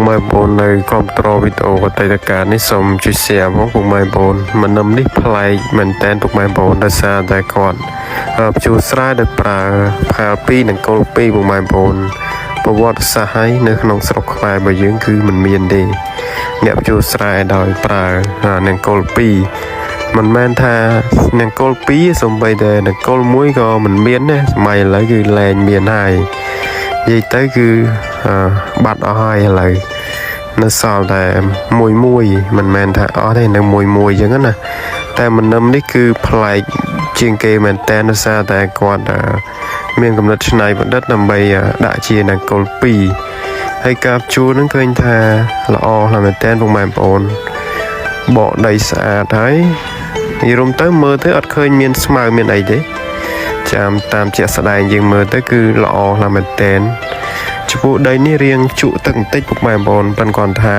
ម៉ែបងនៅគ្រប់ត្រូលវីដេអូបទិការនេះសូមជួយ share ផងពុកម៉ែបងមិននឹមនេះប្លែកមែនតែនពុកម៉ែបងដោយសារតែគាត់ជួស្រែដោយប្រើផាល2និងគល់2ពុកម៉ែបងប្រវត្តិសាស្ត្រហើយនៅក្នុងស្រុកខ្មែររបស់យើងគឺមិនមានទេអ្នកជួស្រែដោយប្រើនិងគល់2មិនមែនថានិងគល់2សំបីតែនិងគល់1ក៏មិនមានដែរសម័យឥឡូវគឺលែងមានហើយនិយាយទៅគឺបាត់អស់ហើយឥឡូវនៅសល់តែមួយមិនមែនថាអស់ទេនៅមួយអញ្ចឹងណាតែមិននឹមនេះគឺប្លែកជាងគេមែនតែនដោយសារតែគាត់មានកំណត់ច្នៃបណ្ឌិតដើម្បីដាក់ជានគរ2ហើយការជួនឹងឃើញថាល្អណាស់មែនតែនពុកម៉ែបងប្អូនបកដីស្អាតហើយនិយាយរំទៅមើលទៅអត់ឃើញមានស្មៅមានអីទេចាំតាមជាក់ស្ដែងយើងមើលទៅគឺល្អណាស់មែនតែនចំពោះដីនេះរៀងជក់ទឹកបន្តិចពុកម៉ែបងប្អូនប៉ុន្តែគាត់ថា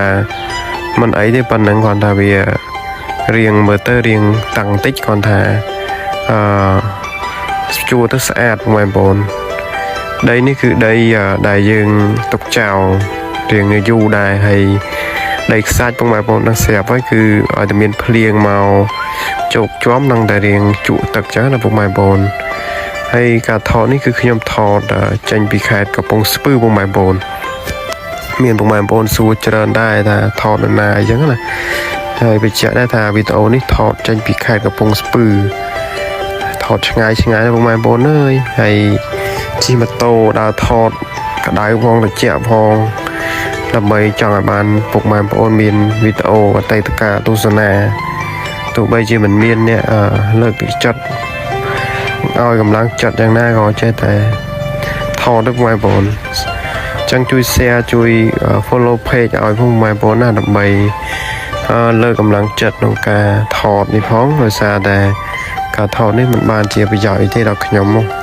មិនអីទេប៉ុណ្ណឹងគាត់ថាវារៀងមើលទៅរៀងតាំងបន្តិចគាត់ថាជួទៅស្អាតពុកម៉ែបងប្អូនដីនេះគឺដីដែលយើងទុកចោលរៀងយូរដែរហើយដីខ្សាច់ពុកម៉ែបងប្អូននឹងស្រាប់ហើយគឺឲ្យតែមានភ្លៀងមកជោគជាំនឹងតែរៀងជក់ទឹកចឹងណាពុកម៉ែបងប្អូនហើយការថតនេះគឺខ្ញុំថតចេញពីខេត្តកំពង់ស្ពឺពុកម៉ែបងប្អូនមានពុកម៉ែបងប្អូនសួរច្រើនដែរថាថតនៅណាអញ្ចឹងណាហើយបញ្ជាក់ដែរថាវីដេអូនេះថតចេញពីខេត្តកំពង់ស្ពឺថតឆ្ងាយណាស់ពុកម៉ែបងប្អូនអើយហើយជិះម៉ូតូដើរថតក្តៅផងត្រជាក់ផងដើម្បីចង់ឲ្យបានពុកម៉ែបងប្អូនមានវីដេអូអតីតកាលទស្សនាទោះបីជាមិនមានអ្នកលើកទឹកចិត្តឲ្យកម្លាំងចិត្តយ៉ាងណាក៏ចេះតែថតទៅពុកម៉ែបងប្អូនចឹងជួយ share ជួយ follow page ឲ្យពុកម៉ែបងប្អូនណាដើម្បីលើកកម្លាំងចិត្តក្នុងការថតនេះផងដោយសារតែការថតនេះមិនបានជាប្រយោជន៍អីទេដល់ខ្ញុំមក